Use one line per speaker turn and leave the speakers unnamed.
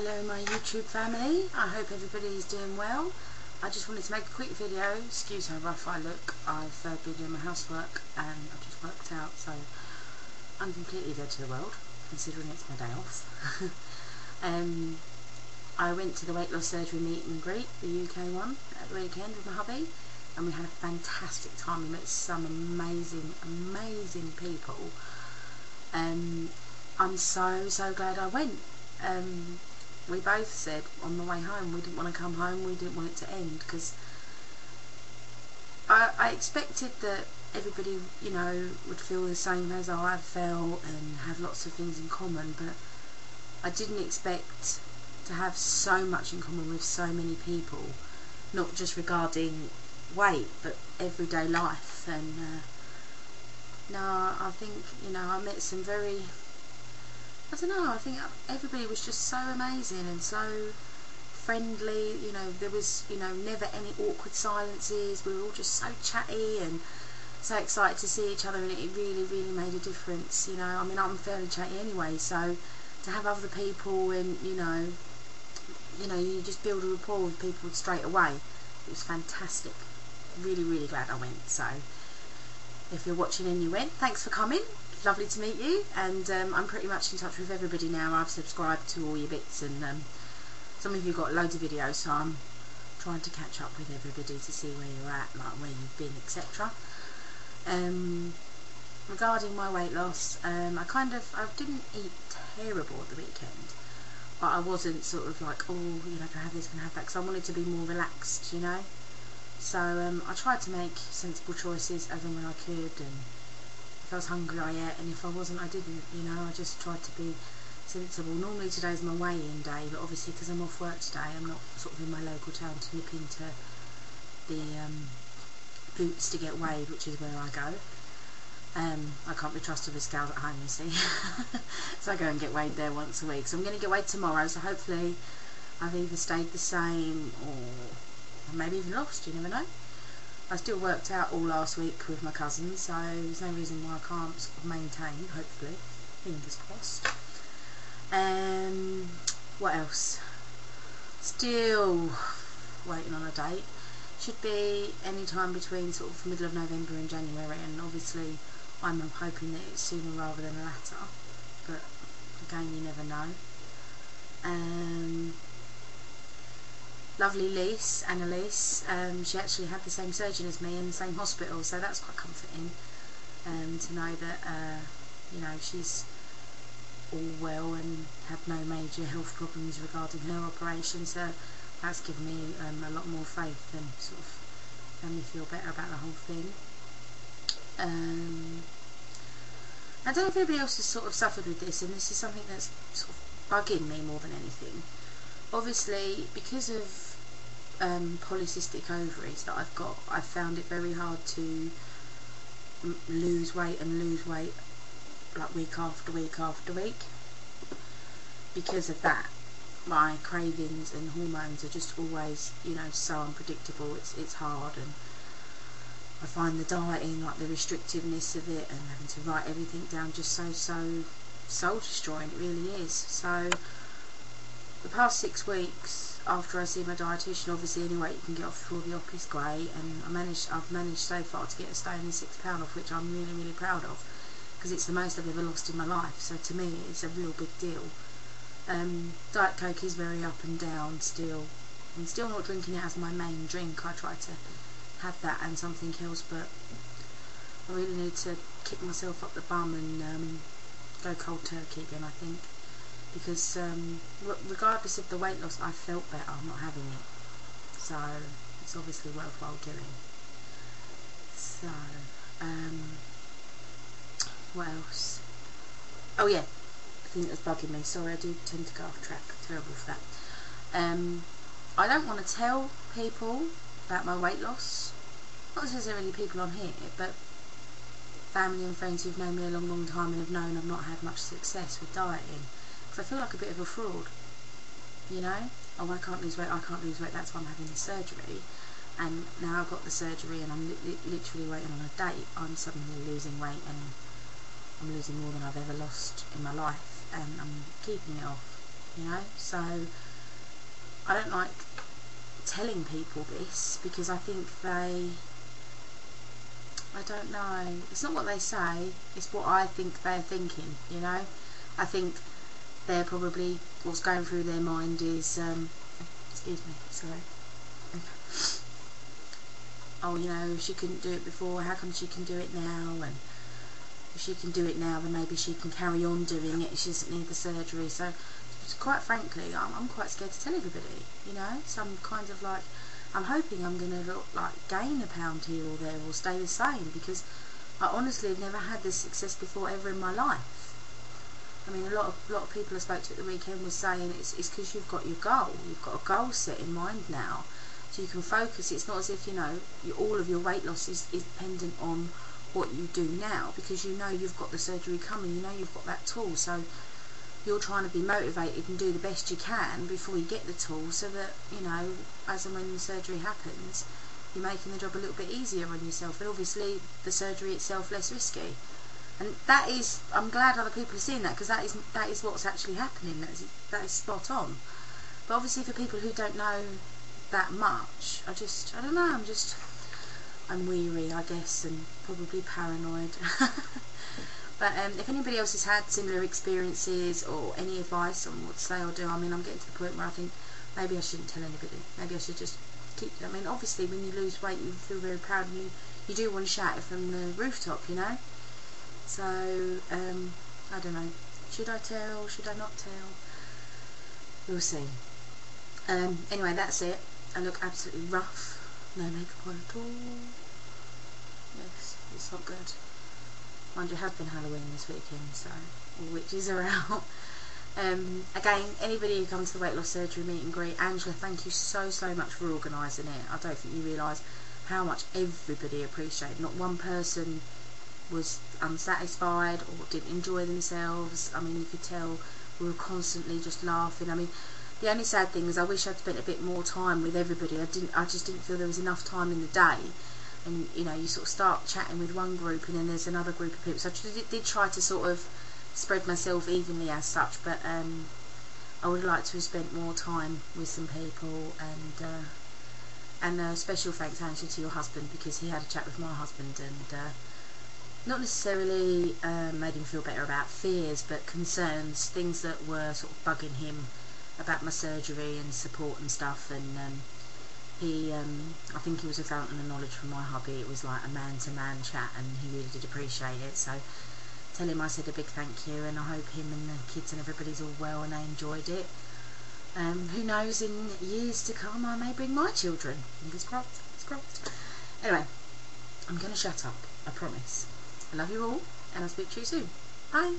Hello my YouTube family, I hope everybody is doing well. I just wanted to make a quick video. Excuse how rough I look. I've been doing my housework and I've just worked out, so I'm completely dead to the world considering it's my day off. I went to the weight loss surgery meet and greet, the UK one, at the weekend with my hubby, and we had a fantastic time. We met some amazing people. I'm so glad I went. We both said on the way home we didn't want to come home, we didn't want it to end, because I expected that everybody, you know, would feel the same as I felt and have lots of things in common, but I didn't expect to have so much in common with so many people, not just regarding weight but everyday life. And no, I think, you know, I met some very, I don't know, I think everybody was just so amazing and so friendly. You know, there was, you know, never any awkward silences. We were all just so chatty and so excited to see each other, and it really made a difference. You know, I mean, I'm fairly chatty anyway, so to have other people and, you know, you just build a rapport with people straight away. It was fantastic. Really glad I went. So if you're watching and you went, thanks for coming. Lovely to meet you, and I'm pretty much in touch with everybody now. I've subscribed to all your bits, and some of you got loads of videos, so I'm trying to catch up with everybody to see where you're at, like where you've been, etc. Regarding my weight loss, I didn't eat terrible at the weekend, but I wasn't sort of like, oh, you know, can I have this, can I have that, because I wanted to be more relaxed, you know. So I tried to make sensible choices as and when I could, and if I was hungry I ate, and if I wasn't I didn't, you know. I just tried to be sensible. Normally today's my weigh-in day, but obviously because I'm off work today, I'm not sort of in my local town to nip into the Boots to get weighed, which is where I go. I can't be trusted with scales at home, you see. So I go and get weighed there once a week. So I'm going to get weighed tomorrow, so hopefully I've either stayed the same or maybe even lost, you never know. I still worked out all last week with my cousin, so there's no reason why I can't sort of maintain, hopefully. Fingers crossed. What else? Still waiting on a date. Should be any time between sort of middle of November and January, and obviously I'm hoping that it's sooner rather than later, but again, you never know. Lovely Annalise, she actually had the same surgeon as me in the same hospital, so that's quite comforting, to know that you know, she's all well and had no major health problems regarding her operation. So that's given me a lot more faith and sort of made me feel better about the whole thing. I don't know if anybody else has sort of suffered with this, and this is something that's sort of bugging me more than anything. Obviously, because of polycystic ovaries that I've got, I've found it very hard to lose weight like week after week after week. Because of that, my cravings and hormones are just always, you know, so unpredictable. It's hard, and I find the dieting, like the restrictiveness of it and having to write everything down, just so soul destroying. It really is. So the past 6 weeks after I see my dietitian, obviously any weight you can get off before the op is great, and I've managed so far to get a stone and £6, off, which I'm really proud of, because it's the most I've ever lost in my life. So to me it's a real big deal. Diet Coke is very up and down still. I'm still not drinking it as my main drink. I try to have that and something else, but I really need to kick myself up the bum and go cold turkey again, I think. Because regardless of the weight loss, I felt better not having it, so it's obviously worthwhile doing. So what else? Oh yeah, I think that's bugging me. Sorry, I do tend to go off track. Terrible for that. I don't want to tell people about my weight loss, not necessarily people on here, but family and friends who've known me a long time and have known I've not had much success with dieting. I feel like a bit of a fraud, you know. Oh, I can't lose weight, that's why I'm having the surgery. And now I've got the surgery and I'm literally waiting on a date, I'm suddenly losing weight, and I'm losing more than I've ever lost in my life, and I'm keeping it off. you know. So I don't like telling people this, because I think I don't know, it's not what they say, it's what I think they're thinking, you know. I think they're probably, what's going through their mind is, excuse me, sorry, oh, you know, if she couldn't do it before, how come she can do it now? And if she can do it now, then maybe she can carry on doing it, she doesn't need the surgery. So quite frankly, I'm quite scared to tell everybody, you know. So I'm kind of like, I'm hoping I'm going to like gain a pound here or there, or stay the same, because I honestly have never had this success before ever in my life. I mean, a lot of people I spoke to at the weekend was saying it's because you've got your goal, you've got a goal set in mind now, so you can focus. It's not as if, you know, all of your weight loss is dependent on what you do now, because you know you've got the surgery coming, you know you've got that tool, so you're trying to be motivated and do the best you can before you get the tool, so that, you know, as and when the surgery happens, you're making the job a little bit easier on yourself, and obviously the surgery itself less risky. And that is, I'm glad other people are seeing that, because that is what's actually happening. That is spot on. But obviously for people who don't know that much, I don't know, I'm weary, I guess, and probably paranoid. But if anybody else has had similar experiences or any advice on what to say or do, I mean, I'm getting to the point where I think maybe I shouldn't tell anybody. Maybe I should just keep, I mean, obviously when you lose weight you feel very proud, and you do want to shout it from the rooftop, you know. So, I don't know. Should I tell? Should I not tell? We'll see. Anyway, that's it. I look absolutely rough. No makeup on at all. Yes, it's not good. Mind you, it has been Halloween this weekend, so all witches are out. Again, anybody who comes to the weight loss surgery meet and greet, Angela, thank you so much for organising it. I don't think you realise how much everybody appreciated. Not one person was unsatisfied or didn't enjoy themselves. I mean, you could tell we were constantly just laughing. I mean, the only sad thing is I wish I'd spent a bit more time with everybody. I just didn't feel there was enough time in the day. And, you know, you sort of start chatting with one group and then there's another group of people. So I did try to sort of spread myself evenly as such, but I would like to have spent more time with some people. And a special thanks, Angela, to your husband, because he had a chat with my husband, and not necessarily made him feel better about fears, but concerns, things that were sort of bugging him about my surgery and support and stuff. And he, I think he was a fountain of knowledge from my hubby. It was like a man-to-man chat, and he really did appreciate it. So tell him I said a big thank you, and I hope him and the kids and everybody's all well and they enjoyed it. Who knows, in years to come I may bring my children. Fingers crossed, fingers crossed. Anyway, I'm going to shut up, I promise. I love you all, and I'll speak to you soon. Bye.